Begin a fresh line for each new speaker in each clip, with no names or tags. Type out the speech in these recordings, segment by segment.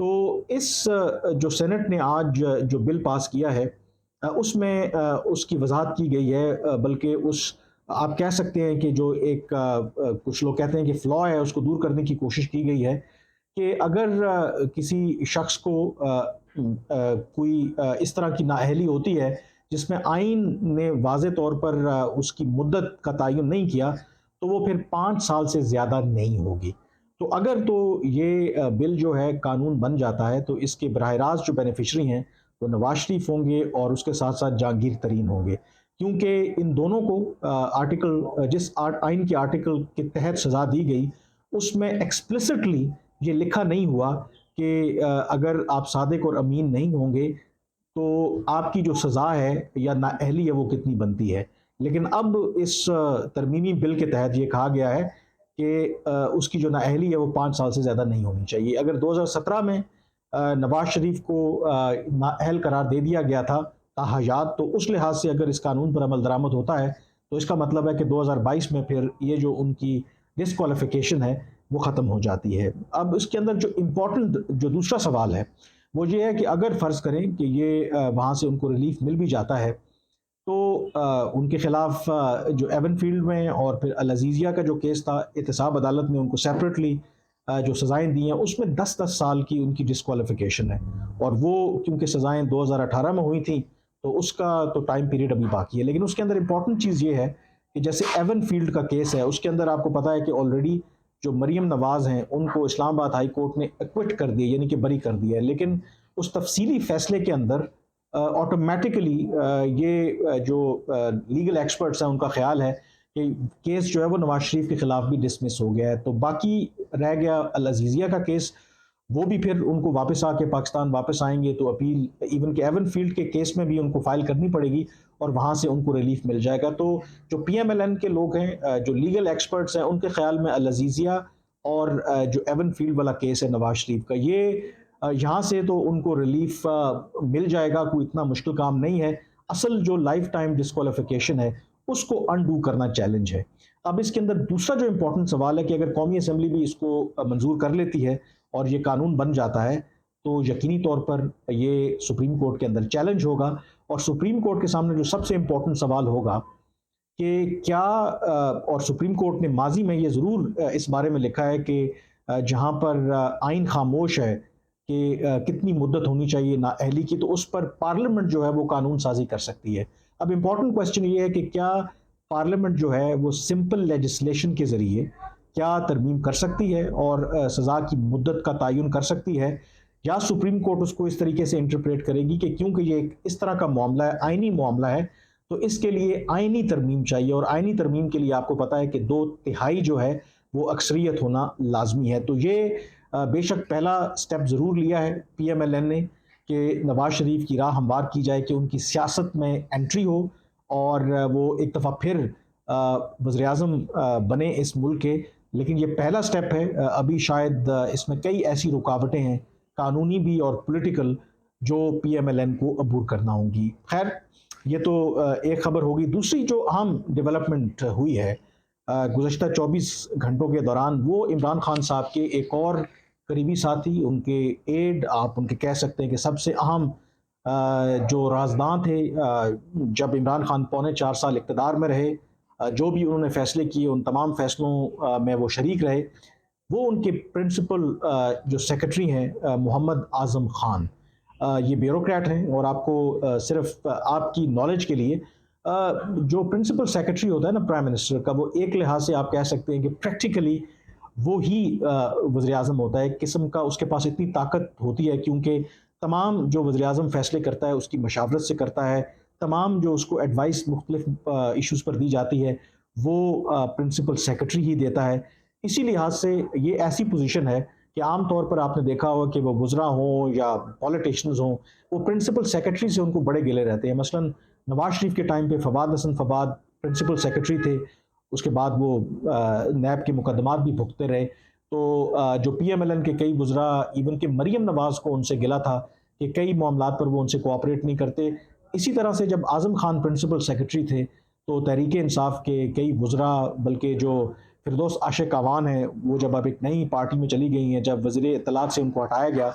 تو اس جو سینٹ نے آج جو بل پاس کیا ہے اس میں اس کی وضاحت کی گئی ہے، بلکہ اس آپ کہہ سکتے ہیں کہ جو ایک کچھ لوگ کہتے ہیں کہ فلا ہے، اس کو دور کرنے کی کوشش کی گئی ہے کہ اگر کسی شخص کو کوئی اس طرح کی نااہلی ہوتی ہے جس میں آئین نے واضح طور پر اس کی مدت کا تعین نہیں کیا، تو وہ پھر 5 سال سے زیادہ نہیں ہوگی۔ تو اگر تو یہ بل جو ہے قانون بن جاتا ہے تو اس کے براہ راست جو بینیفیشری ہیں وہ نواز شریف ہوں گے اور اس کے ساتھ ساتھ جہانگیر ترین ہوں گے، کیونکہ ان دونوں کو آرٹیکل جس آئین کے آرٹیکل کے تحت سزا دی گئی اس میں ایکسپلسٹلی یہ لکھا نہیں ہوا کہ اگر آپ صادق اور امین نہیں ہوں گے تو آپ کی جو سزا ہے یا نااہلی ہے وہ کتنی بنتی ہے۔ لیکن اب اس ترمیمی بل کے تحت یہ کہا گیا ہے کہ اس کی جو نااہلی ہے وہ 5 سال سے زیادہ نہیں ہونی چاہیے۔ اگر 2017 میں نواز شریف کو نااہل قرار دے دیا گیا تھا تاحیات، تو اس لحاظ سے اگر اس قانون پر عمل درآمد ہوتا ہے تو اس کا مطلب ہے کہ 2022 میں پھر یہ جو ان کی ڈسکوالیفیکیشن ہے وہ ختم ہو جاتی ہے۔ اب اس کے اندر جو امپورٹنٹ جو دوسرا سوال ہے وہ یہ ہے کہ اگر فرض کریں کہ یہ وہاں سے ان کو ریلیف مل بھی جاتا ہے تو ان کے خلاف جو ایون فیلڈ میں اور پھر العزیزیہ کا جو کیس تھا احتساب عدالت نے ان کو سیپریٹلی جو سزائیں دی ہیں اس میں 10 سال کی ان کی ڈسکوالیفیکیشن ہے، اور وہ کیونکہ سزائیں 2018 میں ہوئی تھیں تو اس کا تو ٹائم پیریڈ ابھی باقی ہے۔ لیکن اس کے اندر امپورٹنٹ چیز یہ ہے کہ جیسے ایون فیلڈ کا کیس ہے اس کے اندر آپ کو پتا ہے کہ آلریڈی جو مریم نواز ہیں ان کو اسلام آباد ہائی کورٹ نے ایکوٹ کر دیا، یعنی کہ بری کر دیا ہے، لیکن اس تفصیلی فیصلے کے اندر آٹومیٹکلی یہ جو لیگل ایکسپرٹس ہیں ان کا خیال ہے کہ کیس جو ہے وہ نواز شریف کے خلاف بھی ڈسمس ہو گیا ہے، تو باقی رہ گیا العزیزیہ کا کیس، وہ بھی پھر ان کو واپس آ کے پاکستان واپس آئیں گے تو اپیل ایون کہ ایون فیلڈ کے کیس میں بھی ان کو فائل کرنی پڑے گی اور وہاں سے ان کو ریلیف مل جائے گا۔ تو جو پی ایم ایل این کے لوگ ہیں جو لیگل ایکسپرٹس ہیں ان کے خیال میں العزیزیہ اور جو ایون فیلڈ والا کیس ہے نواز شریف کا، یہ یہاں سے تو ان کو ریلیف مل جائے گا، کوئی اتنا مشکل کام نہیں ہے۔ اصل جو لائف ٹائم ڈسکوالیفیکیشن ہے اس کو انڈو کرنا چیلنج ہے۔ اب اس کے اندر دوسرا جو امپورٹنٹ سوال ہے کہ اگر قومی اسمبلی بھی اس کو منظور کر لیتی ہے اور یہ قانون بن جاتا ہے تو یقینی طور پر یہ سپریم کورٹ کے اندر چیلنج ہوگا، اور سپریم کورٹ کے سامنے جو سب سے امپورٹنٹ سوال ہوگا کہ کیا اور سپریم کورٹ نے ماضی میں یہ ضرور اس بارے میں لکھا ہے کہ جہاں پر آئین خاموش ہے کہ کتنی مدت ہونی چاہیے نااہلی کی، تو اس پر پارلیمنٹ جو ہے وہ قانون سازی کر سکتی ہے۔ اب امپورٹنٹ کوسچن یہ ہے کہ کیا پارلیمنٹ جو ہے وہ سمپل لیجسلیشن کے ذریعے کیا ترمیم کر سکتی ہے اور سزا کی مدت کا تعین کر سکتی ہے، یا سپریم کورٹ اس کو اس طریقے سے انٹرپریٹ کرے گی کہ کیونکہ یہ ایک اس طرح کا معاملہ ہے، آئینی معاملہ ہے، تو اس کے لیے آئینی ترمیم چاہیے، اور آئینی ترمیم کے لیے آپ کو پتا ہے کہ 2/3 جو ہے وہ اکثریت ہونا لازمی ہے۔ تو یہ بے شک پہلا سٹیپ ضرور لیا ہے پی ایم ایل این نے کہ نواز شریف کی راہ ہموار کی جائے کہ ان کی سیاست میں انٹری ہو اور وہ ایک دفعہ پھر وزیر اعظم بنے اس ملک کے، لیکن یہ پہلا سٹیپ ہے۔ ابھی شاید اس میں کئی ایسی رکاوٹیں ہیں قانونی بھی اور پولیٹیکل جو پی ایم ایل این کو عبور کرنا ہوں گی۔ خیر، یہ تو ایک خبر ہوگی۔ دوسری جو اہم ڈیولپمنٹ ہوئی ہے گزشتہ 24 گھنٹوں کے دوران، وہ عمران خان صاحب کے ایک اور قریبی ساتھی، ان کے ایڈ، آپ ان کے کہہ سکتے ہیں کہ سب سے اہم جو رازداں تھے جب عمران خان 4.25 سال اقتدار میں رہے، جو بھی انہوں نے فیصلے کیے ان تمام فیصلوں میں وہ شریک رہے، وہ ان کے پرنسپل جو سیکرٹری ہیں محمد اعظم خان، یہ بیوروکریٹ ہیں، اور آپ کو صرف آپ کی نالج کے لیے جو پرنسپل سیکرٹری ہوتا ہے نا پرائم منسٹر کا، وہ ایک لحاظ سے آپ کہہ سکتے ہیں کہ پریکٹیکلی وہی وزیر اعظم ہوتا ہے، ایک قسم کا اس کے پاس اتنی طاقت ہوتی ہے کیونکہ تمام جو وزیر اعظم فیصلے کرتا ہے اس کی مشاورت سے کرتا ہے، تمام جو اس کو ایڈوائس مختلف ایشوز پر دی جاتی ہے وہ پرنسپل سیکرٹری ہی دیتا ہے۔ اسی لحاظ سے یہ ایسی پوزیشن ہے کہ عام طور پر آپ نے دیکھا ہوگا کہ وہ وزراء ہوں یا پولیٹیشنز ہوں، وہ پرنسپل سیکرٹری سے ان کو بڑے گلے رہتے ہیں۔ مثلا نواز شریف کے ٹائم پہ فواد حسن فواد پرنسپل سیکرٹری تھے، اس کے بعد وہ نیب کے مقدمات بھی بھگتے رہے، تو جو پی ایم ایل این کے کئی وزراء، ایون کہ مریم نواز کو ان سے گلا تھا کہ کئی معاملات پر وہ ان سے کوآپریٹ نہیں کرتے۔ اسی طرح سے جب اعظم خان پرنسپل سیکرٹری تھے تو تحریک انصاف کے کئی وزراء، بلکہ جو فردوس عاشق اعوان ہیں، وہ جب اب ایک نئی پارٹی میں چلی گئی ہیں، جب وزیر اطلاعات سے ان کو ہٹایا گیا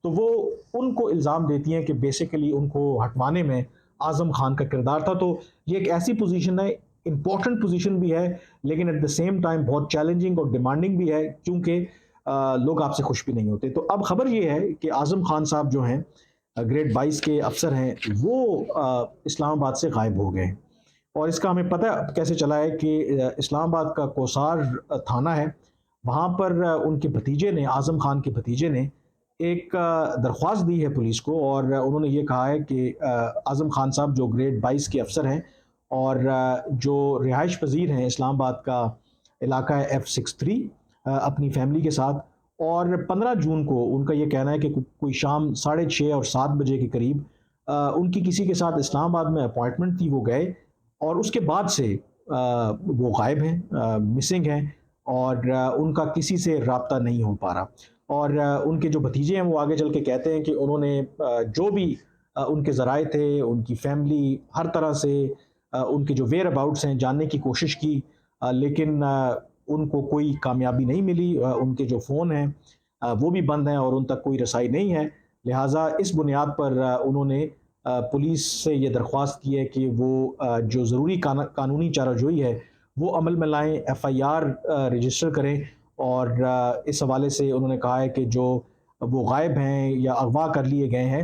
تو وہ ان کو الزام دیتی ہیں کہ بیسیکلی ان کو ہٹوانے میں اعظم خان کا کردار تھا. تو یہ ایک ایسی پوزیشن ہے، امپورٹنٹ پوزیشن بھی ہے، لیکن ایٹ دا سیم ٹائم بہت چیلنجنگ اور ڈیمانڈنگ بھی ہے، کیونکہ لوگ آپ سے خوش بھی نہیں ہوتے. تو اب خبر یہ ہے کہ اعظم خان صاحب جو ہیں، گریڈ 22 کے افسر ہیں، وہ اسلام آباد سے غائب ہو گئے. اور اس کا ہمیں پتہ کیسے چلا ہے کہ اسلام آباد کا کوسار تھانہ ہے، وہاں پر ان کے بھتیجے نے، اعظم خان کے بھتیجے نے ایک درخواست دی ہے پولیس کو، اور انہوں نے یہ کہا ہے کہ اعظم خان صاحب جو گریڈ 22 کے افسر ہیں اور جو رہائش پذیر ہیں اسلام آباد کا علاقہ ہے F63، اپنی فیملی کے ساتھ، اور 15 جون کو ان کا یہ کہنا ہے کہ کوئی شام 6:30 اور 7 بجے کے قریب ان کی کسی کے ساتھ اسلام آباد میں اپوائنٹمنٹ تھی، وہ گئے، اور اس کے بعد سے وہ غائب ہیں، مسنگ ہیں، اور ان کا کسی سے رابطہ نہیں ہو پا رہا. اور ان کے جو بھتیجے ہیں وہ آگے چل کے کہتے ہیں کہ انہوں نے جو بھی ان کے ذرائع تھے، ان کی فیملی، ہر طرح سے ان کے جو ویئر اباؤٹس ہیں جاننے کی کوشش کی، لیکن ان کو کوئی کامیابی نہیں ملی. ان کے جو فون ہیں وہ بھی بند ہیں اور ان تک کوئی رسائی نہیں ہے. لہٰذا اس بنیاد پر انہوں نے پولیس سے یہ درخواست کی ہے کہ وہ جو ضروری قانونی چارہ جوئی ہے وہ عمل میں لائیں، FIR رجسٹر کریں. اور اس حوالے سے انہوں نے کہا ہے کہ جو وہ غائب ہیں یا اغوا کر لیے گئے ہیں،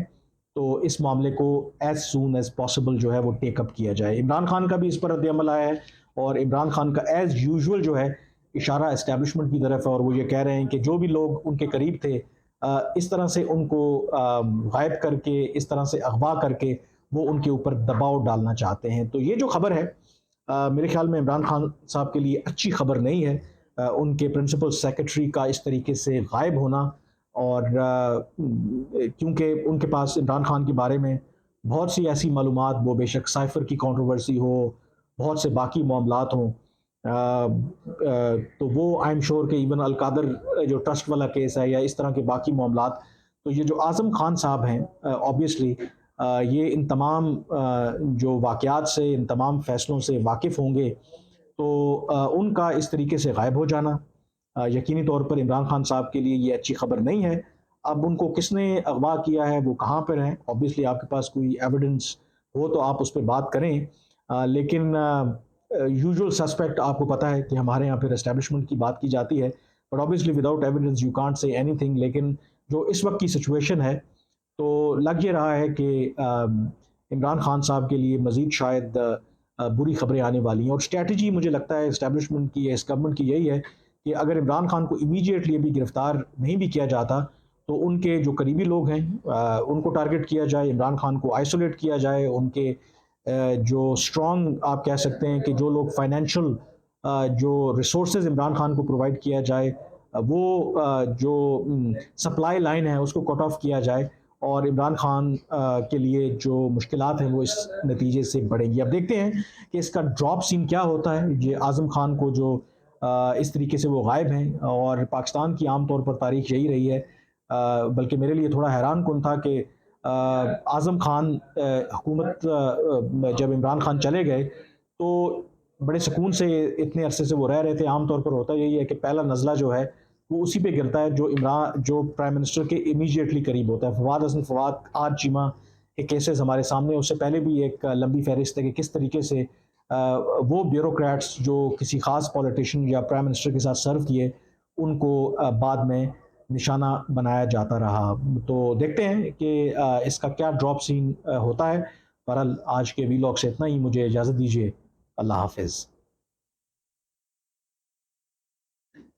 تو اس معاملے کو ایز سون ایز پاسبل جو ہے وہ ٹیک اپ کیا جائے. عمران خان کا بھی اس پر رد عمل آیا ہے، اور عمران خان کا ایز یوزول جو ہے اشارہ اسٹیبلشمنٹ کی طرف ہے، اور وہ یہ کہہ رہے ہیں کہ جو بھی لوگ ان کے قریب تھے اس طرح سے ان کو غائب کر کے، اس طرح سے اغوا کر کے وہ ان کے اوپر دباؤ ڈالنا چاہتے ہیں. تو یہ جو خبر ہے میرے خیال میں عمران خان صاحب کے لیے اچھی خبر نہیں ہے، ان کے پرنسپل سیکرٹری کا اس طریقے سے غائب ہونا. اور کیونکہ ان کے پاس عمران خان کے بارے میں بہت سی ایسی معلومات، وہ بے شک سائفر کی کنٹروورسی ہو، بہت سے باقی معاملات ہوں، تو وہ آئی ایم شور کہ ایون القادر جو ٹرسٹ والا کیس ہے یا اس طرح کے باقی معاملات، تو یہ جو اعظم خان صاحب ہیں آبویسلی یہ ان تمام جو واقعات سے، ان تمام فیصلوں سے واقف ہوں گے. تو ان کا اس طریقے سے غائب ہو جانا یقینی طور پر عمران خان صاحب کے لیے یہ اچھی خبر نہیں ہے. اب ان کو کس نے اغوا کیا ہے، وہ کہاں پر ہیں، آبویسلی آپ کے پاس کوئی ایویڈنس ہو تو آپ اس پہ بات کریں، لیکن یوزول سسپیکٹ آپ کو پتہ ہے کہ ہمارے یہاں پھر اسٹیبلشمنٹ کی بات کی جاتی ہے، but obviously without evidence you can't say any thing. لیکن جو اس وقت کی سچویشن ہے تو لگ یہ رہا ہے کہ عمران خان صاحب کے لیے مزید شاید بری خبریں آنے والی ہیں. اور اسٹریٹجی مجھے لگتا ہے اسٹیبلشمنٹ کی، اس گورنمنٹ کی یہی ہے کہ اگر عمران خان کو امیڈیٹلی ابھی گرفتار نہیں بھی کیا جاتا تو ان کے جو قریبی لوگ ہیں ان کو ٹارگٹ کیا جائے، عمران خان کو آئسولیٹ کیا جائے، ان کے جو اسٹرانگ آپ کہہ سکتے ہیں کہ جو لوگ فائنینشیل جو ریسورسز عمران خان کو پرووائڈ کیا جائے، وہ جو سپلائی لائن ہے اس کو کٹ آف کیا جائے، اور عمران خان کے لیے جو مشکلات ہیں وہ اس نتیجے سے بڑھیں گی. اب دیکھتے ہیں کہ اس کا ڈراپ سین کیا ہوتا ہے. یہ اعظم خان کو جو اس طریقے سے وہ غائب ہیں، اور پاکستان کی عام طور پر تاریخ یہی رہی ہے، بلکہ میرے لیے تھوڑا حیران کن تھا کہ اعظم خان حکومت جب عمران خان چلے گئے تو بڑے سکون سے اتنے عرصے سے وہ رہ رہے تھے. عام طور پر ہوتا یہی ہے کہ پہلا نزلہ جو ہے وہ اسی پہ گرتا ہے جو پرائم منسٹر کے امیڈیٹلی قریب ہوتا ہے. فواد حسن فواد آج چیمہ کے کیسز ہمارے سامنے، اس سے پہلے بھی ایک لمبی فہرست ہے کہ کس طریقے سے وہ بیوروکریٹس جو کسی خاص پولیٹیشین یا پرائم منسٹر کے ساتھ سرو کیے، ان کو بعد میں نشانہ بنایا جاتا رہا. تو دیکھتے ہیں کہ اس کا کیا ڈراپ سین ہوتا ہے. بہرحال آج کے ویلاگ سے اتنا ہی، مجھے اجازت دیجیے. اللہ حافظ.